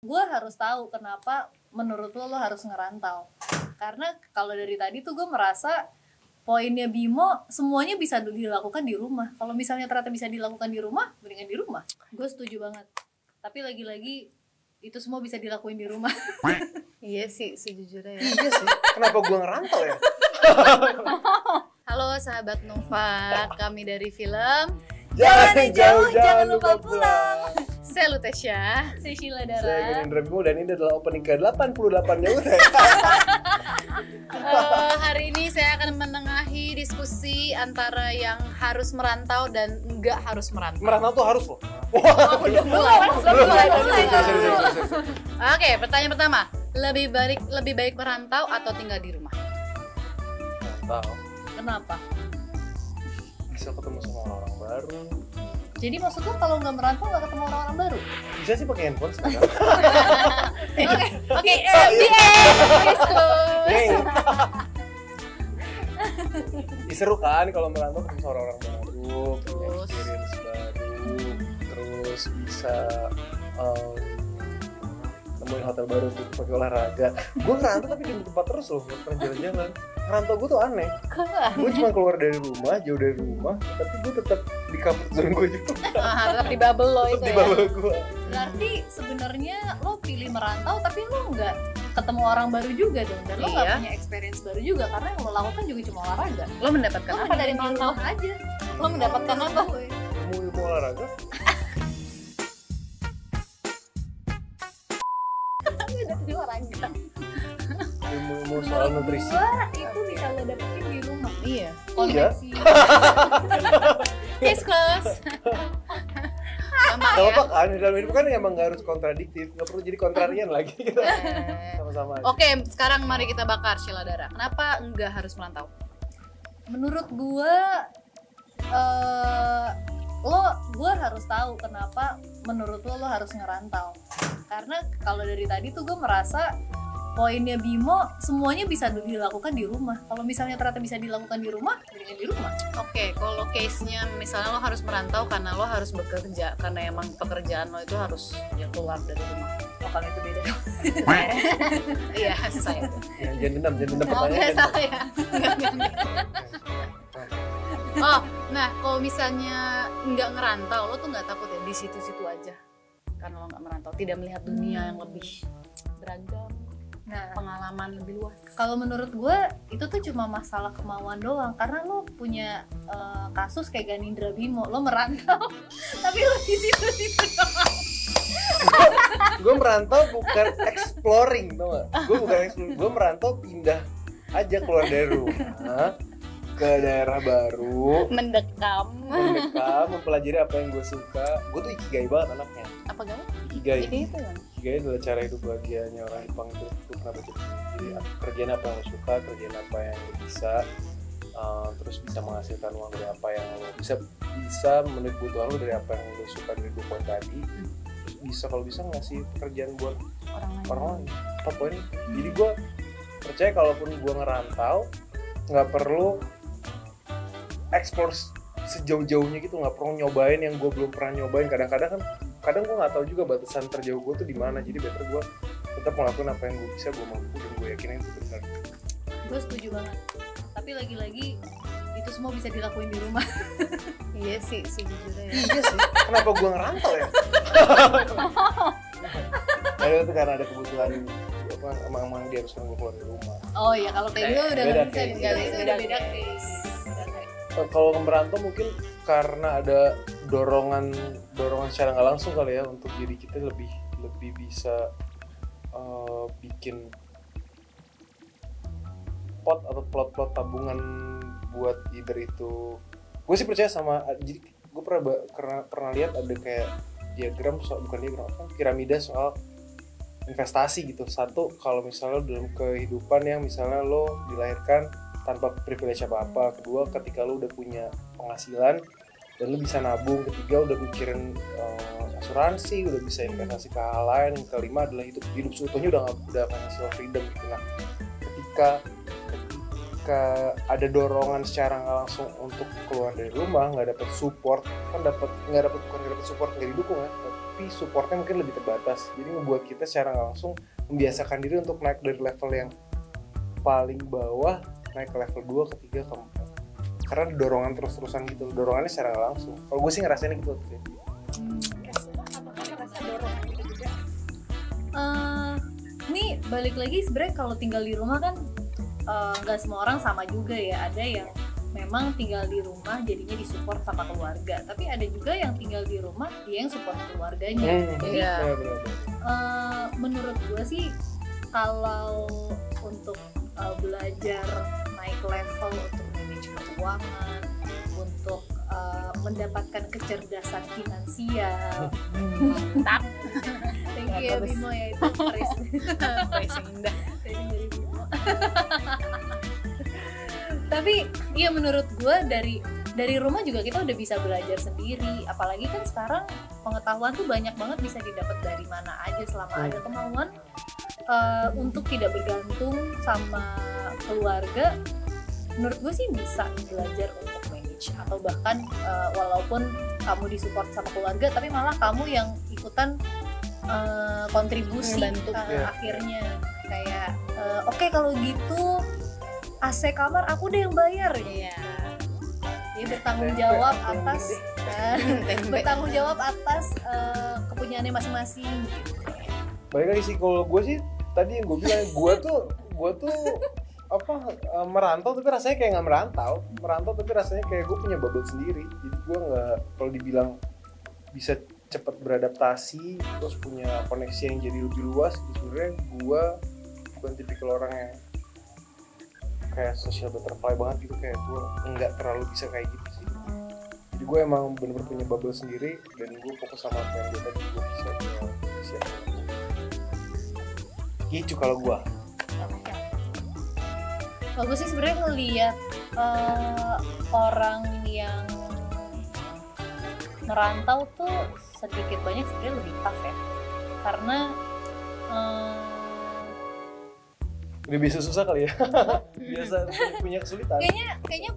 Gue harus tahu kenapa menurut lo harus ngerantau. Karena kalau dari tadi tuh gue merasa poinnya Bimo semuanya bisa dilakukan di rumah. Kalau misalnya ternyata bisa dilakukan di rumah, mendingan di rumah. Gue setuju banget. Tapi lagi-lagi itu semua bisa dilakuin di rumah. Iya sih sejujurnya ya. Iya sih, kenapa gue ngerantau ya? Halo sahabat Nova, kami dari film Jangan jauh, jangan lupa pulang. Saya Lutesya. Saya Sheila Saya Dara. Gerindra Bimo dan ini adalah opening ke-88-nya Utek. Hari ini saya akan menengahi diskusi antara yang harus merantau dan enggak harus merantau. Merantau tuh harus loh. Udah mulai. Sorry. Oke, pertanyaan pertama. Lebih baik merantau atau tinggal di rumah? Merantau. Kenapa? Bisa ketemu sama orang baru. Jadi maksud lo kalau nggak merantau nggak ketemu orang-orang baru? Bisa sih pakai handphone sekarang. Oke, the end. Case closed. Hey. Seru kan kalau merantau ketemu sama orang baru, punya Terus? experience baru, terus bisa nemuin hotel baru untuk pakai olahraga. Gue ngerantau tapi di tempat terus loh, gak pernah jalan-jalan. Ngerantau gue tuh aneh. Gue cuma keluar dari rumah, jauh dari rumah, tapi gue tetap di comfort zone gue juga. Tetap di bubble lo Tetap itu di ya. bawah gue. Berarti sebenarnya lo pilih merantau tapi lo nggak ketemu orang baru juga dong, dan lo nggak Iya. punya experience baru juga karena yang lo lakukan juga cuma olahraga. Lo mendapatkan Lo apa dari mending di merantau? rumah aja. Lo mendapatkan apa? Mau ilmu olahraga? Ilmu soal nutrisi. Gua itu bisa lo dapetin di rumah. Iya. Koneksi. Case closed. Gampang Gak ya. apa kan, dalam hidup kan emang gak harus kontradiktif, gak perlu jadi kontrarian lagi kita sama-sama aja. Oke, sekarang mari kita bakar Sheila Dara. Kenapa enggak harus merantau? Menurut gua gua harus tahu kenapa menurut lo harus ngerantau. Karena kalau dari tadi tuh gue merasa poinnya Bimo semuanya bisa dilakukan di rumah. Kalau misalnya ternyata bisa dilakukan di rumah, mendingan di rumah. Oke, kalau case-nya misalnya lo harus merantau karena lo harus bekerja, karena emang pekerjaan lo itu harus ya keluar dari rumah. Oh, kalau itu beda. Iya, saya. Ya, jangan dendam Oh, pertanyaan. enggak salah ya. Oh, nah kalau misalnya nggak ngerantau, lo tuh nggak takut ya di situ-situ aja? Karena lo nggak merantau, tidak melihat dunia yang lebih beragam, Nah, pengalaman lebih luas. kalau menurut gue itu tuh cuma masalah kemauan doang. Karena lo punya kasus kayak Ganindra Bimo, lo merantau, tapi lo di situ-situ doang. Gue merantau bukan exploring, tau gak? Gue bukan exploring, gue merantau pindah aja keluar dari rumah ke daerah baru, Mendekam. mendekam, mempelajari apa yang gue suka. Gue tuh ikigai banget anaknya. Apa gak? Ikigai. Itu kan. Ikigai adalah cara hidup bahagianya orang Jepang itu. Gue pernah baca buku. Jadi kerjaan apa yang lo suka, kerjaan apa yang lo bisa, terus bisa menghasilkan uang dari apa yang lo bisa memenuhi kebutuhan lo dari apa yang lo suka dari 2 poin tadi. Terus bisa kalau bisa ngasih pekerjaan buat orang lain. 4 poin itu. Jadi gue percaya kalaupun gue ngerantau nggak perlu explore sejauh-jauhnya gitu, nggak perlu nyobain yang gue belum pernah nyobain. Kadang gue nggak tahu juga batasan terjauh gue tuh di mana, jadi better gue tetap melakukan apa yang gue bisa, gue mampu, dan gue yakin itu benar. Gue setuju banget. Tapi lagi-lagi itu semua bisa dilakuin di rumah. Iya sih sejujurnya ya. Iya sih, kenapa gue ngerantau ya? Nah, itu karena ada kebutuhan apa, emang dia harus keluar dari rumah. Oh iya, kalau kayak gitu udah Beda nggak bisa, case. itu udah beda Beda case. Kalau merantau mungkin karena ada dorongan secara nggak langsung kali ya, untuk diri kita lebih bisa bikin pot atau plot tabungan buat either itu. Gue sih percaya sama, jadi gue pernah lihat ada kayak diagram soal, bukan diagram apa, piramida soal investasi gitu. Satu, kalau misalnya dalam kehidupan yang misalnya lo dilahirkan tanpa privilege apa-apa. Kedua, ketika lo udah punya penghasilan dan lo bisa nabung. Ketiga, udah mikirin asuransi, udah bisa investasi ke hal lain. Yang kelima adalah hidup seutuhnya udah financial freedom gitu. Nah, ketika ketika ada dorongan secara nggak langsung untuk keluar dari rumah, nggak dapet support, kan nggak dapet support, nggak didukung ya, tapi supportnya mungkin lebih terbatas, jadi ngebuat kita secara nggak langsung membiasakan diri untuk naik dari level yang paling bawah naik ke level 2, ke 3, ke 4, karena ada dorongan terus-terusan gitu, dorongannya secara nggak langsung. Kalau gue sih ngerasain gitu. Apakah merasa dorongan itu juga? Ini balik lagi sebenarnya kalau tinggal di rumah kan nggak semua orang sama juga ya. Ada yang memang tinggal di rumah jadinya disupport sama keluarga, tapi ada juga yang tinggal di rumah dia yang support keluarganya. Jadi menurut gue sih kalau untuk belajar naik level untuk manage keuangan, untuk mendapatkan kecerdasan finansial. Mantap. Thank you ya Bimo ya, itu Phrasing indah. dari Bimo. Tapi iya menurut gue dari rumah juga kita udah bisa belajar sendiri. Apalagi kan sekarang pengetahuan tuh banyak banget bisa didapat dari mana aja selama ada kemauan untuk tidak bergantung sama keluarga. Menurut gue sih bisa belajar untuk manage, atau bahkan walaupun kamu disupport sama keluarga tapi malah kamu yang ikutan kontribusi akhirnya kayak oke, kalau gitu AC kamar aku deh yang bayar. Iya. Dia bertanggung jawab atas bertanggung jawab atas kepunyaannya masing-masing gitu. Balik lagi sih, kalau gue sih tadi yang gue bilang, gue tuh merantau tapi rasanya kayak nggak merantau tapi rasanya kayak gue punya bubble sendiri. Jadi gue nggak, kalau dibilang bisa cepat beradaptasi terus punya koneksi yang jadi lebih luas, sebenarnya gue bukan tipikal orang yang kayak social butterfly banget gitu, kayak gue nggak terlalu bisa kayak gitu sih. Jadi gue emang bener-bener punya bubble sendiri dan gue fokus sama apa yang gue tadi gue bisa gitu kalau gue. Kalau gue sih sebenarnya ngeliat orang yang merantau tuh sedikit banyak sebenarnya lebih tough ya, karena udah biasa susah kali ya. Biasa punya kesulitan. Kayaknya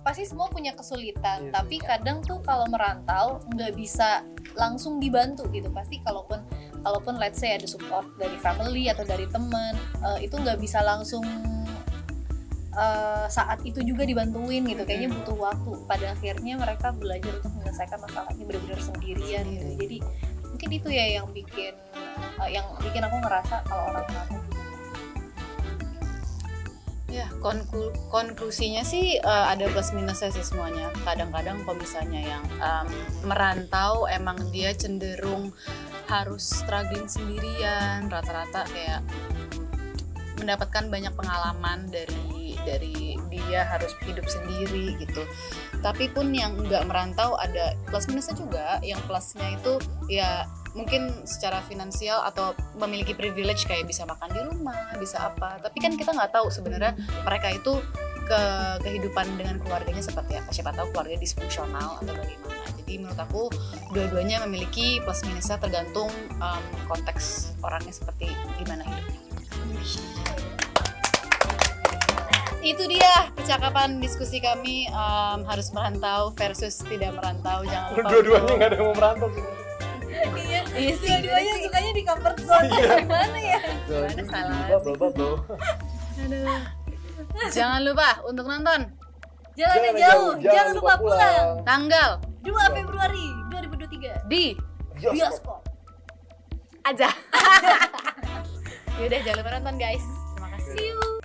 pasti semua punya kesulitan, Iya. tapi kadang tuh kalau merantau nggak bisa langsung dibantu gitu. Pasti kalaupun let's say ada support dari family atau dari teman, itu nggak bisa langsung saat itu juga dibantuin gitu. Kayaknya butuh waktu. Pada akhirnya mereka belajar untuk menyelesaikan masalahnya benar-benar sendirian gitu. Jadi mungkin itu ya yang bikin aku ngerasa kalau orang merantau. Ya, konklusinya sih ada plus minusnya sih semuanya. Kadang-kadang kalau misalnya yang merantau emang dia cenderung harus struggling sendirian, rata-rata kayak mendapatkan banyak pengalaman dari dia harus hidup sendiri gitu. Tapi pun yang nggak merantau ada plus minusnya juga. Yang plusnya itu ya mungkin secara finansial atau memiliki privilege kayak bisa makan di rumah, bisa apa. Tapi kan kita nggak tahu sebenarnya mereka itu kehidupan dengan keluarganya seperti apa. Siapa tahu keluarga disfungsional atau bagaimana. Jadi menurut aku dua-duanya memiliki plus minusnya tergantung konteks orangnya seperti gimana hidupnya. Itu dia percakapan diskusi kami, harus merantau versus tidak merantau. Jangan lupa Dua-duanya nggak ada yang mau merantau sih. Iya sih, dua-duanya sukanya di comfort zone. Gimana ya? Gimana salah? Bubble. Aduh. Jangan lupa untuk nonton Jangan jauh, jangan lupa pulang. tanggal 2 Februari 2023 di bioskop aja. Yaudah, jangan lupa nonton guys. Terima kasih. See you.